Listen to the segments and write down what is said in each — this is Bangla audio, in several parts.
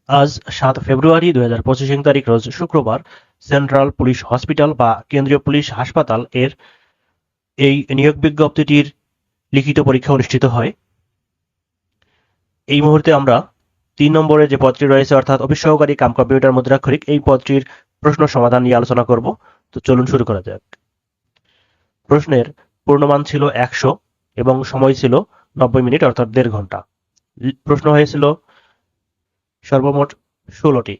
আজ ৭ ফেব্রুয়ারি ২০২৫ তারিখ রোজ শুক্রবার সেন্ট্রাল পুলিশ হসপিটাল বা কেন্দ্রীয় পুলিশ হাসপাতাল এর এই নিয়োগ বিজ্ঞপ্তিটির লিখিত পরীক্ষা অনুষ্ঠিত হয়। এই মুহূর্তে আমরা ৩ নম্বরে যে পদটি রয়েছে অর্থাৎ অফিস সহকারী কাম কম্পিউটার মুদ্রাক্ষরিক এই পদটির প্রশ্ন সমাধান নিয়ে আলোচনা করব। তো চলুন শুরু করা যাক। প্রশ্নের পূর্ণমান ছিল ১০০ এবং সময় ছিল ৯০ মিনিট অর্থাৎ ১.৫ ঘন্টা। প্রশ্ন হয়েছিল সর্বমোট ১৬টি।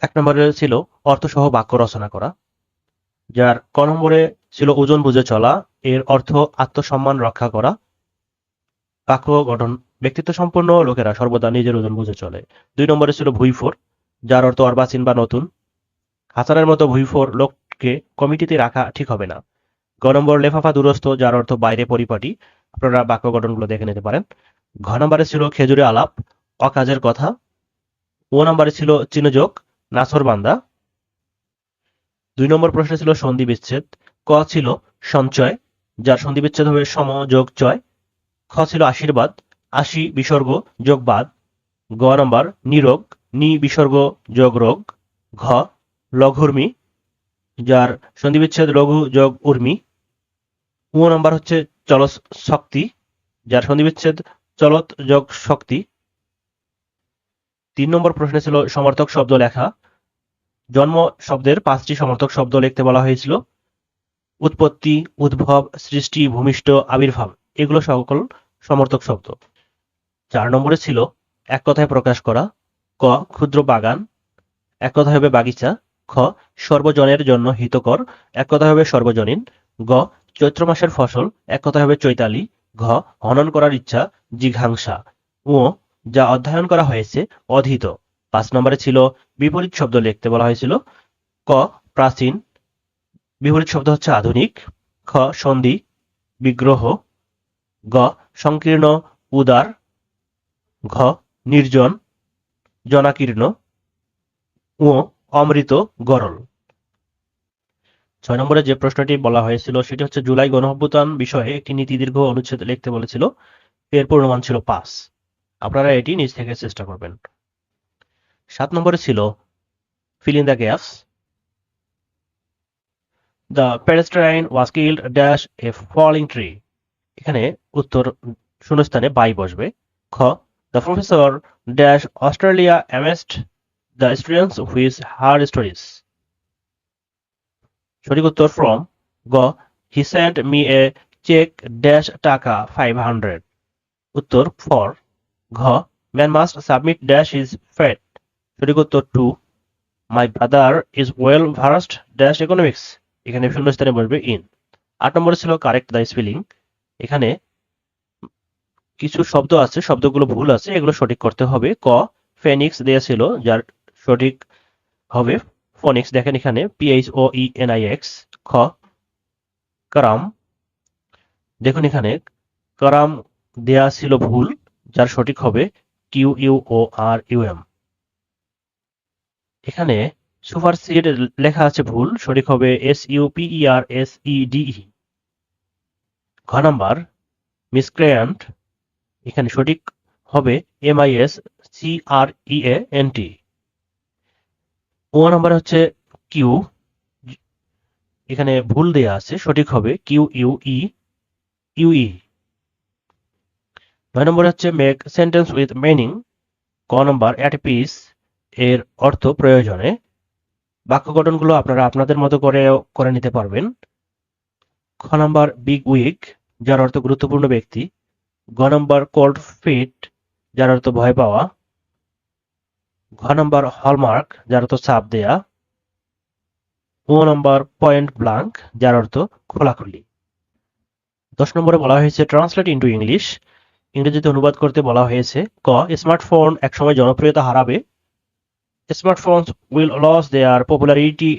১ নম্বরে ছিল অর্থসহ বাক্য রচনা করা, যার ক নম্বরে ছিল ওজন বুঝে চলা, এর অর্থ আত্মসম্মান রক্ষা করা। বাক্য গঠন: ব্যক্তিত্ব সম্পন্ন লোকেরা সর্বদা নিজের ওজন বুঝে চলে। ২ নম্বরে ছিল ভুঁইফোর, যার অর্থ অর্বাচীন বা নতুন। হাসানের মতো ভুঁইফোর লোককে কমিটিতে রাখা ঠিক হবে না। গ নম্বর লেফাফা দুরস্থ, যার অর্থ বাইরে পরিপাটি। আপনারা বাক্য গঠনগুলো দেখে নিতে পারেন। ঘ নম্বরে ছিল খেজুরে আলাপ, অকাজের কথা। ও নম্বরে ছিল চিহ্নযোগ, নাছোড়বান্দা। ২ নম্বর প্রশ্নে ছিল সন্ধি বিচ্ছেদ। ক ছিল সঞ্চয়, যার সন্ধি বিচ্ছেদ হবে সম যোগ চয়। খ ছিল আশীর্বাদ, আশি বিসর্গ যোগ বাদ। গ নম্বর নিরোগ, নি বিসর্গ যোগ রোগ। ঘ লঘুর্মি, যার সন্ধি বিচ্ছেদ লঘু যোগ উর্মি। উ নম্বর হচ্ছে চলস শক্তি, যার সন্ধি বিচ্ছেদ চলত যোগ শক্তি। ৩ নম্বর প্রশ্নে ছিল সমর্থক শব্দ লেখা। জন্ম শব্দের ৫টি সমর্থক শব্দ লিখতে বলা হয়েছিল। উৎপত্তি, উদ্ভব, সৃষ্টি, ভূমিষ্ঠ, আবির্ভাব এগুলো সকল সমর্থক শব্দ। ৪ নম্বরে ছিল এক কথায় প্রকাশ করা। ক ক্ষুদ্র বাগান, এক কথায় হবে বাগিচা। খ সর্বজনের জন্য হিতকর, এক কথায় হবে সর্বজনীন। গ চৈত্র মাসের ফসল, এক কথায় হবে চৈতালি। ঘ হনন করার ইচ্ছা, জিঘাংসা। ও যা অধ্যয়ন করা হয়েছে, অধীত। ৫ নম্বরে ছিল বিপরীত শব্দ লিখতে বলা হয়েছিল। ক প্রাচীন, বিপরীত শব্দ হচ্ছে আধুনিক। খ সন্ধি, বিগ্রহ। গ সংকীর্ণ, উদার। ঘ নির্জন, জনাকীর্ণ। ও অমৃত, গরল। ৬ নম্বরে যে প্রশ্নটি বলা হয়েছিল সেটি হচ্ছে জুলাই গণঅভ্যুত্থান বিষয়ে একটি নীতি দীর্ঘ অনুচ্ছেদ লিখতে বলেছিল। এর পূর্ণমান ছিল ৫। আপনারা এটি নিজ থেকে চেষ্টা করবেন। ৭ নম্বরে ছিল fill in the gaps. The pedestrian was killed dash a falling tree. এখানে উত্তর শূন্যস্থানে বাই বসবে। খ the professor dash Australia amazed the students with her stories. সঠিক উত্তর from. গ he sent me a check dash টাকা 500. উত্তর for. ঘ man must submit dash his fate. সঠিক উত্তর to. my brother is well versed dash economics. এখানে শূন্যস্থানে বসবে in. ৮ নম্বরে ছিল কারেক্ট দ্য স্পেলিং। এখানে কিছু শব্দ আছে, শব্দগুলো ভুল আছে, এগুলো সঠিক করতে হবে। ক ফেনিক্স দেয়া ছিল, যার সঠিক হবে ফোনিক্স। দেখেন এখানে PHOENIX। খ কারাম, দেখুন এখানে কারাম দেয়া ছিল ভুল, যার সঠিক হবে QUORUM। এখানে সুপারসিড লেখা আছে ভুল, সঠিক হবে SUPERSEDE। ঘ নাম্বার মিসক্রেয়ান্ট, এখানে সঠিক হবে MISCREANT। ও নাম্বার হচ্ছে কিউ, এখানে ভুল দেয়া আছে, সঠিক হবে QUEUE। ৯ নম্বর হচ্ছে মেক সেন্টেন্স উইথ মিনিং। ক নম্বর অ্যাট পিস, এর অর্থ প্রয়োজনে। বাক্য গঠনগুলো আপনারা আপনাদের মতো করে নিতে পারবেন। খ নম্বর বিগ উইক, যার অর্থ গুরুত্বপূর্ণ ব্যক্তি। গ নম্বর কোল্ড ফিট, যার অর্থ ভয় পাওয়া। ঘ নম্বর হলমার্ক, যার অর্থ ছাপ দেয়া। ও নম্বর পয়েন্ট ব্লাঙ্ক, যার অর্থ খোলাখুলি। ১০ নম্বরে বলা হয়েছে ট্রান্সলেট ইন্টু ইংলিশ, ইংরেজিতে অনুবাদ করতে বলা হয়েছে। ক স্মার্টফোন একসময় জনপ্রিয়তা হারাবে। Smartphones will lose their popularity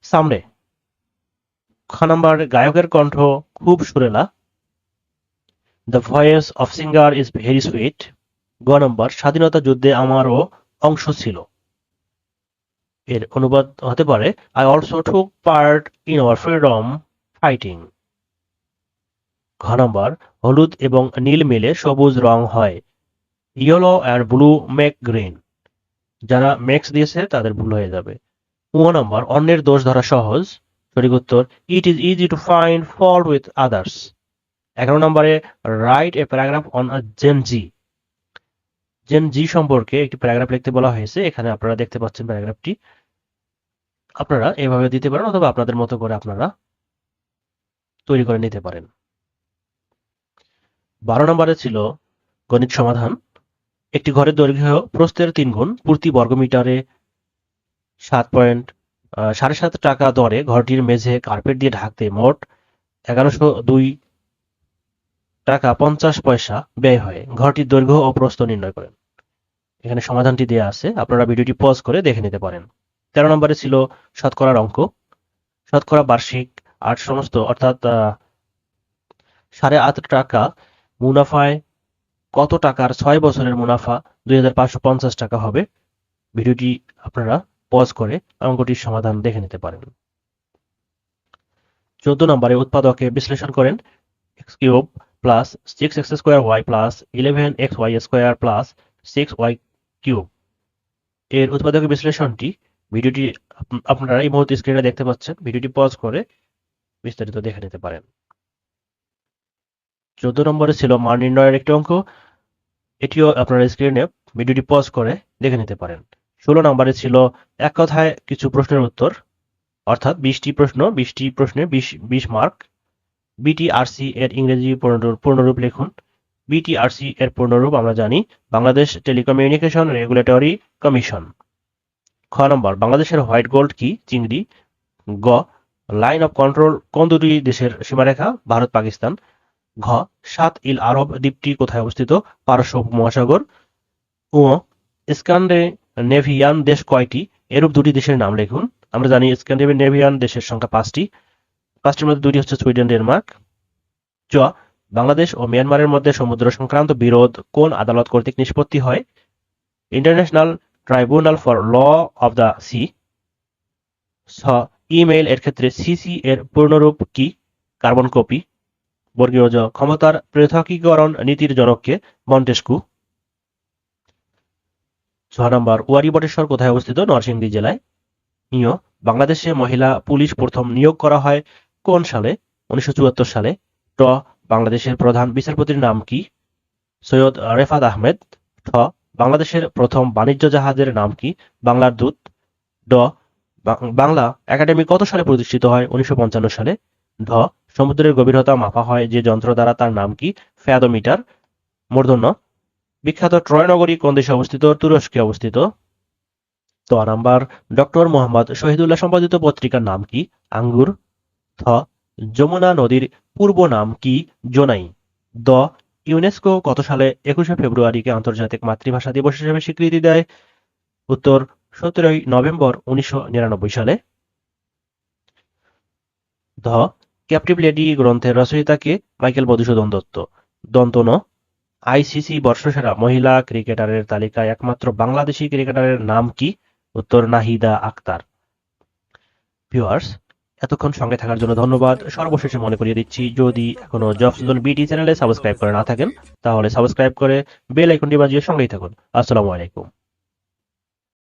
someday. খ নম্বর গায়কের কণ্ঠ খুব সুরেলা। The voice of singer is very sweet. গ নম্বর স্বাধীনতা যুদ্ধে আমারও অংশ ছিল। এর অনুবাদ হতে পারে I also took part in our freedom fighting. ঘ নম্বর হলুদ এবং নীল মিলে সবুজ রং হয়। Yellow and blue make green. যারা ম্যাক্স দিয়েছে তাদের ভুল হয়ে যাবে। 1 নম্বর, অন্যের দোষ ধরা সহজ। সঠিক উত্তর, it is easy to find fault with others. 11 নম্বরে, write a paragraph on a Gen Z. Gen Z সম্পর্কে একটি প্যারাগ্রাফ লিখতে বলা হয়েছে। এখানে আপনারা দেখতে পাচ্ছেন প্যারাগ্রাফটি। আপনারা এভাবে দিতে পারেন অথবা আপনাদের মতো করে আপনারা তৈরি করে নিতে পারেন। 12 নম্বরে ছিল গণিত সমাধান। একটি ঘরের দৈর্ঘ্য প্রস্থের 3 গুণ, প্রতি বর্গমিটারে 7.7 টাকা দরে ঘরটির মেঝে কার্পেট দিয়ে ঢাকতে মোট 1102 টাকা 50 পয়সা ব্যয় হয়। ঘরটির দৈর্ঘ্য ও প্রস্থ নির্ণয় করেন। এখানে সমাধানটি দেওয়া আছে, আপনারা ভিডিওটি পজ করে দেখে নিতে পারেন। 13 নম্বরে ছিল শতকরার অঙ্ক। শতকরা বার্ষিক 8 সমস্ত অর্থাৎ 8.5 টাকা মুনাফায় কত টাকার 6 বছরের মুনাফা 2550 টাকা হবে। ভিডিওটি আপনারা পজ করে অঙ্কটির সমাধান দেখে নিতে পারেন। 14 নম্বরে উৎপাদকে বিশ্লেষণ করেন। X cube plus 6x square y plus 11xy square plus 6y cube এর উৎপাদকের বিশ্লেষণটি ভিডিওটি আপনারা এই মুহূর্তে স্ক্রিনে দেখতে পাচ্ছেন। ভিডিওটি পজ করে বিস্তারিত দেখে নিতে পারেন। 14 নম্বরে ছিল মান নির্ণয়ের একটি অঙ্ক। এটিও আপনারা স্ক্রিনে ভিডিওটি পজ করে দেখে নিতে পারেন। 16 নম্বরে ছিল এক কথায় কিছু প্রশ্নের উত্তর, অর্থাৎ 20টি প্রশ্ন, 20টি প্রশ্নে 20 মার্ক। বিটিআরসি এর ইংরেজি পূর্ণরূপ লিখুন। বিটিআরসি এর পূর্ণরূপ আমরা জানি, বাংলাদেশ টেলিকমিউনিকেশন রেগুলেটরি কমিশন। খ নম্বর, বাংলাদেশের হোয়াইট গোল্ড কি? চিংড়ি। গ, লাইন অফ কন্ট্রোল কোন দুটি দেশের সীমারেখা? ভারত পাকিস্তান। ঘ, সাত ইল আরব দ্বীপটি কোথায় অবস্থিত? পারস্য উপমহাসাগর। ও, স্ক্যান্ডিনেভিয়ান দেশ কয়টি? এরূপ দুটি দেশের নাম লিখুন। আমরা জানি স্ক্যান্ডিনেভিয়ান দেশের সংখ্যা 5টি। 5টির মধ্যে 2টি হচ্ছে সুইডেন, ডেনমার্ক। চ, বাংলাদেশ ও মিয়ানমারের মধ্যে সমুদ্র সংক্রান্ত বিরোধ কোন আদালত কর্তৃক নিষ্পত্তি হয়? International tribunal for law of the sea. ছ, ইমেইল এর ক্ষেত্রে সিসি এর পূর্ণরূপ কি? Carbon copy. বর্গীয় জ, ক্ষমতার পৃথকীকরণ নীতির জনককে? মন্টেস্কু। 6 নম্বর, ওয়ারী বটেশ্বর কোথায় অবস্থিত? নরসিংদী জেলায়। ঞ, বাংলাদেশে মহিলা পুলিশ প্রথম নিয়োগ করা হয় কোন সালে? 1974 সালে। ট, বাংলাদেশের প্রধান বিচারপতির নাম কি? সৈয়দ রেফাত আহমেদ। ঠ, বাংলাদেশের প্রথম বাণিজ্য জাহাজের নাম কি? বাংলার দূত। ড, বাংলা একাডেমি কত সালে প্রতিষ্ঠিত হয়? 1955 সালে। ঢ, সমুদ্রের গভীরতা মাপা হয় যে যন্ত্র দ্বারা, তার নাম কি? ফ্যাদোমিটার। মূর্ধন্য, বিখ্যাত ট্রয় নগরী কোন দেশে অবস্থিত? তুরস্কে অবস্থিত। ত নাম্বার, ডক্টর মোহাম্মদ শহীদুল্লাহ সম্পাদিত পত্রিকার নাম কি? আঙ্গুর। থ, যমুনা নদীর পূর্ব নাম কি? জোনাই। দ, ইউনেস্কো কত সালে 21শে ফেব্রুয়ারিকে আন্তর্জাতিক মাতৃভাষা দিবস হিসেবে স্বীকৃতি দেয়? উত্তর, 17ই নভেম্বর 1999 সালে। ধ, ক্যাপটিভ লেডি গ্রন্থের রচয়িতা কে? মাইকেল মধুসূদন দত্ত। দন্ত ন, আইসিসি বর্ষসেরা মহিলা ক্রিকেটারের তালিকায় একমাত্র বাংলাদেশি ক্রিকেটারের নাম কি? উত্তর, নাহিদা আক্তার। ভিউয়ার্স, এতক্ষণ সঙ্গে থাকার জন্য ধন্যবাদ। সর্বশেষে মনে করিয়ে দিচ্ছি, যদি এখনো জবস জোন বিটি চ্যানেলে সাবস্ক্রাইব করে না থাকেন, তাহলে সাবস্ক্রাইব করে বেল আইকনটি বাজিয়ে সঙ্গেই থাকুন। আসসালামু আলাইকুম।